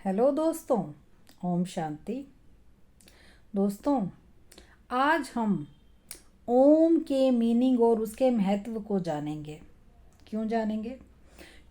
Hello दोस्तों, ओम शांति। दोस्तों, आज हम ओम के मीनिंग और उसके महत्व को जानेंगे। क्यों जानेंगे?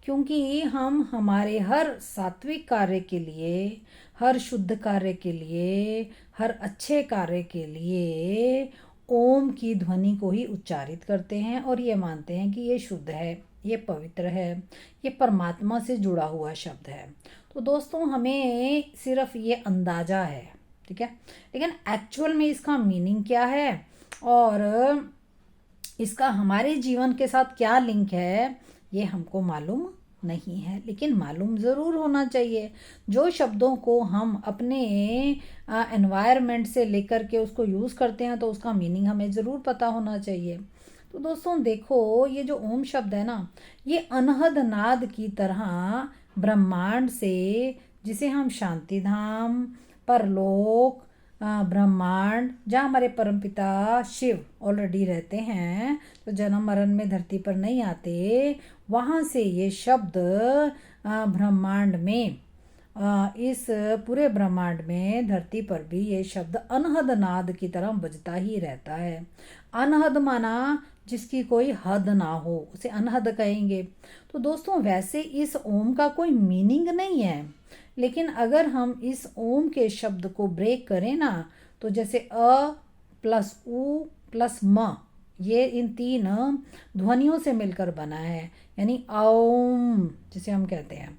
क्योंकि हम हमारे हर सात्विक कार्य के लिए, हर शुद्ध कार्य के लिए, हर अच्छे कार्य के लिए ओम की ध्वनि को ही उच्चारित करते हैं और ये मानते हैं कि ये शुद्ध है, ये पवित्र है, ये परमात्मा से जुड़ा हुआ शब्द है। तो दोस्तों, हमें सिर्फ ये अंदाजा है, ठीक है, लेकिन एक्चुअल में इसका मीनिंग क्या है और इसका हमारे जीवन के साथ क्या लिंक है, ये हमको मालूम नहीं है, लेकिन मालूम ज़रूर होना चाहिए। जो शब्दों को हम अपने एनवायरनमेंट से लेकर के उसको यूज़ करते हैं तो उसका मीनिंग हमें ज़रूर पता होना चाहिए। तो दोस्तों देखो, ये जो ओम शब्द है ना, ये अनहद नाद की तरह ब्रह्मांड से, जिसे हम शांति धाम, परलोक, ब्रह्मांड, जहाँ हमारे परमपिता शिव ऑलरेडी रहते हैं, तो जन्म मरण में धरती पर नहीं आते, वहाँ से ये शब्द ब्रह्मांड में, इस पूरे ब्रह्मांड में, धरती पर भी ये शब्द अनहद नाद की तरह बजता ही रहता है। अनहद माना जिसकी कोई हद ना हो, उसे अनहद कहेंगे। तो दोस्तों, वैसे इस ओम का कोई मीनिंग नहीं है, लेकिन अगर हम इस ओम के शब्द को ब्रेक करें ना, तो जैसे अ प्लस उ प्लस म, ये इन तीन ध्वनियों से मिलकर बना है, यानी ओम जिसे हम कहते हैं।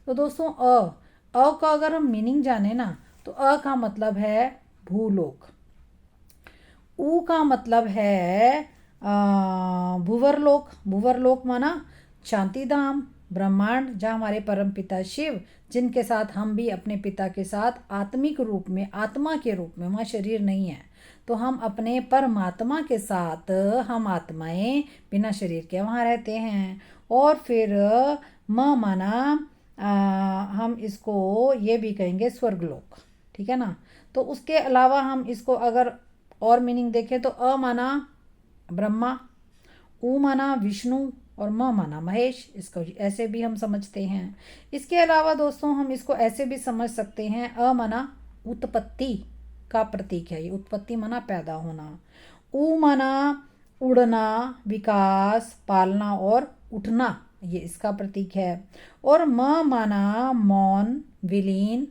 तो दोस्तों, अ का अगर हम मीनिंग जाने ना, तो अ का मतलब है भूलोक, ऊ का मतलब है भूवरलोक। भूवरलोक माना शांति धाम, ब्रह्मांड, जहाँ हमारे परम पिता शिव, जिनके साथ हम भी अपने पिता के साथ आत्मिक रूप में, आत्मा के रूप में, वहाँ शरीर नहीं है, तो हम अपने परमात्मा के साथ, हम आत्माएं बिना शरीर के वहाँ रहते हैं। और फिर म माना हम इसको ये भी कहेंगे स्वर्गलोक, ठीक है ना। तो उसके अलावा हम इसको अगर और मीनिंग देखें तो अ माना ब्रह्मा, ऊ माना विष्णु और म माना महेश, इसको ऐसे भी हम समझते हैं। इसके अलावा दोस्तों, हम इसको ऐसे भी समझ सकते हैं, अ माना उत्पत्ति का प्रतीक है, ये उत्पत्ति माना पैदा होना, ऊ माना उड़ना, विकास, पालना और उठना, ये इसका प्रतीक है, और म माना मौन, विलीन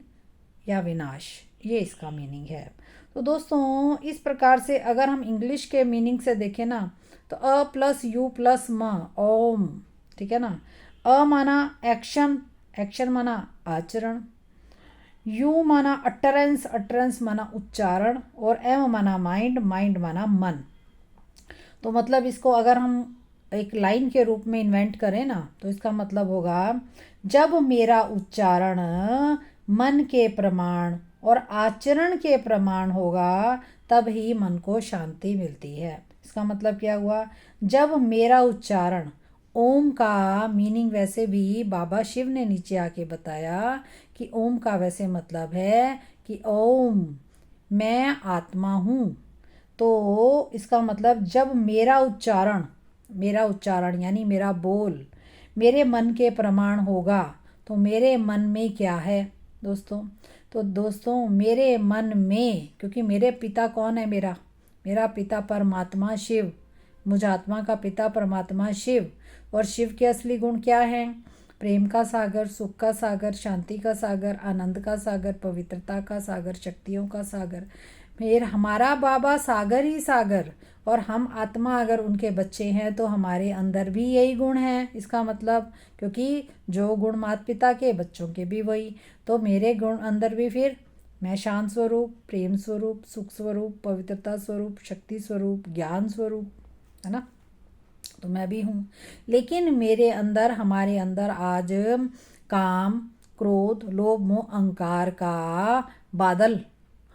या विनाश, ये इसका मीनिंग है। तो दोस्तों, इस प्रकार से अगर हम इंग्लिश के मीनिंग से देखें ना, तो अ प्लस यू प्लस म, ओम, ठीक है ना। अ माना एक्शन, एक्शन माना आचरण, यू माना अटरेंस, अटरेंस माना उच्चारण, और एम माना माइंड, माइंड माना मन। तो मतलब इसको अगर हम एक लाइन के रूप में इन्वेंट करें ना, तो इसका मतलब होगा, जब मेरा उच्चारण मन के प्रमाण और आचरण के प्रमाण होगा, तब ही मन को शांति मिलती है। इसका मतलब क्या हुआ? जब मेरा उच्चारण, ओम का मीनिंग वैसे भी बाबा शिव ने नीचे आके बताया कि ओम का वैसे मतलब है कि ओम, मैं आत्मा हूँ। तो इसका मतलब जब मेरा उच्चारण यानी मेरा बोल मेरे मन के प्रमाण होगा, तो मेरे मन में क्या है दोस्तों? तो दोस्तों, मेरे मन में, क्योंकि मेरे पिता कौन है? मेरा पिता परमात्मा शिव, मुझ आत्मा का पिता परमात्मा शिव। और शिव के असली गुण क्या हैं? प्रेम का सागर, सुख का सागर, शांति का सागर, आनंद का सागर, पवित्रता का सागर, शक्तियों का सागर। फिर हमारा बाबा सागर ही सागर, और हम आत्मा अगर उनके बच्चे हैं तो हमारे अंदर भी यही गुण हैं। इसका मतलब, क्योंकि जो गुण माता पिता के, बच्चों के भी वही, तो मेरे गुण अंदर भी, फिर मैं शांत स्वरूप, प्रेम स्वरूप, सुख स्वरूप, पवित्रता स्वरूप, शक्ति स्वरूप, ज्ञान स्वरूप, है ना। तो मैं भी हूँ, लेकिन मेरे अंदर, हमारे अंदर आज काम, क्रोध, लोभ, मोह, अहंकार का बादल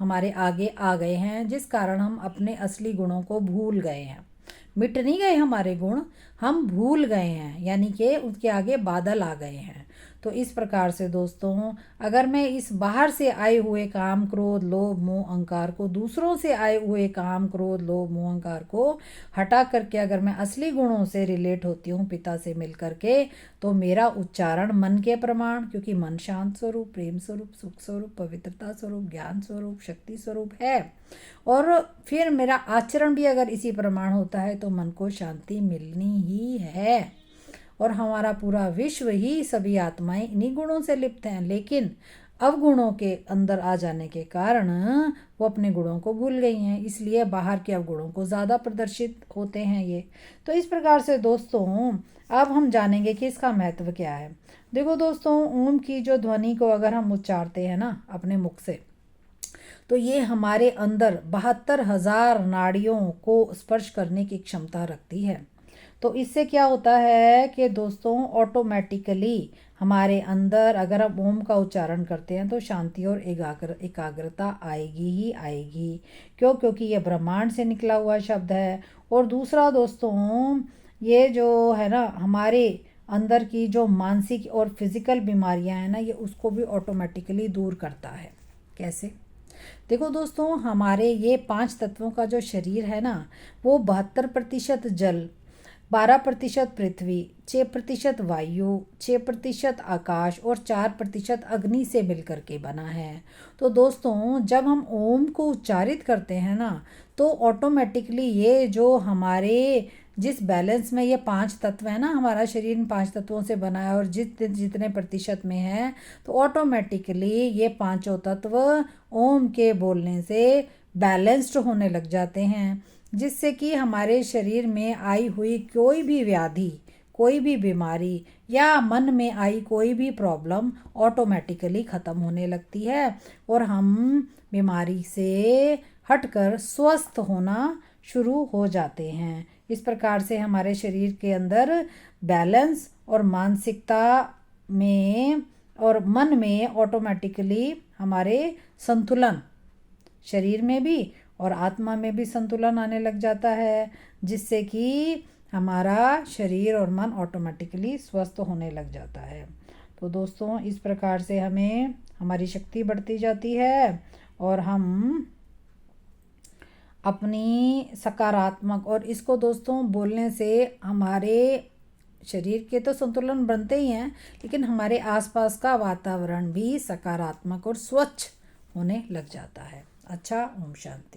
हमारे आगे आ गए हैं, जिस कारण हम अपने असली गुणों को भूल गए हैं। मिट नहीं गए हमारे गुण, हम भूल गए हैं, यानी कि उसके आगे बादल आ गए हैं। तो इस प्रकार से दोस्तों, अगर मैं इस बाहर से आए हुए काम, क्रोध, लोभ, मोह, अहंकार को, दूसरों से आए हुए काम, क्रोध, लोभ, मोह, अहंकार को हटा करके अगर मैं असली गुणों से रिलेट होती हूँ पिता से मिल करके, तो मेरा उच्चारण मन के प्रमाण, क्योंकि मन शांत स्वरूप, प्रेम स्वरूप, सुख स्वरूप, पवित्रता स्वरूप, ज्ञान स्वरूप, शक्ति स्वरूप है, और फिर मेरा आचरण भी अगर इसी प्रमाण होता है तो मन को शांति मिलनी ही है। और हमारा पूरा विश्व ही, सभी आत्माएं इन्हीं गुणों से लिप्त हैं, लेकिन अवगुणों के अंदर आ जाने के कारण वो अपने गुणों को भूल गई हैं, इसलिए बाहर के अवगुणों को ज़्यादा प्रदर्शित होते हैं ये। तो इस प्रकार से दोस्तों, अब हम जानेंगे कि इसका महत्व क्या है। देखो दोस्तों, ओम की जो ध्वनि को अगर हम उच्चारते हैं ना अपने मुख से, तो ये हमारे अंदर 72,000 नाड़ियों को स्पर्श करने की क्षमता रखती है। तो इससे क्या होता है कि दोस्तों, ऑटोमेटिकली हमारे अंदर अगर हम ओम का उच्चारण करते हैं तो शांति और एकाग्रता आएगी ही आएगी। क्योंकि ये ब्रह्मांड से निकला हुआ शब्द है। और दूसरा दोस्तों, ये जो है ना हमारे अंदर की जो मानसिक और फिजिकल बीमारियां हैं ना, ये उसको भी ऑटोमेटिकली दूर करता है। कैसे? देखो दोस्तों, हमारे ये 5 तत्वों का जो शरीर है ना, वो 72% जल, 12% पृथ्वी, 6% वायु, 6% आकाश और 4% अग्नि से मिलकर के बना है। तो दोस्तों, जब हम ओम को उच्चारित करते हैं ना, तो ऑटोमेटिकली ये जो हमारे जिस बैलेंस में ये 5 तत्व है ना, हमारा शरीर इन 5 तत्वों से बना है, और जितने प्रतिशत में है, तो ऑटोमेटिकली ये पांचों तत्व ओम के बोलने से बैलेंस्ड होने लग जाते हैं, जिससे कि हमारे शरीर में आई हुई कोई भी व्याधि, कोई भी बीमारी या मन में आई कोई भी प्रॉब्लम ऑटोमेटिकली ख़त्म होने लगती है, और हम बीमारी से हटकर स्वस्थ होना शुरू हो जाते हैं। इस प्रकार से हमारे शरीर के अंदर बैलेंस और मानसिकता में और मन में ऑटोमेटिकली हमारे संतुलन, शरीर में भी और आत्मा में भी संतुलन आने लग जाता है, जिससे कि हमारा शरीर और मन ऑटोमेटिकली स्वस्थ होने लग जाता है। तो दोस्तों, इस प्रकार से हमें हमारी शक्ति बढ़ती जाती है, और हम अपनी सकारात्मक, और इसको दोस्तों बोलने से हमारे शरीर के तो संतुलन बनते ही हैं, लेकिन हमारे आसपास का वातावरण भी सकारात्मक और स्वच्छ होने लग जाता है। अच्छा, ओम शांति।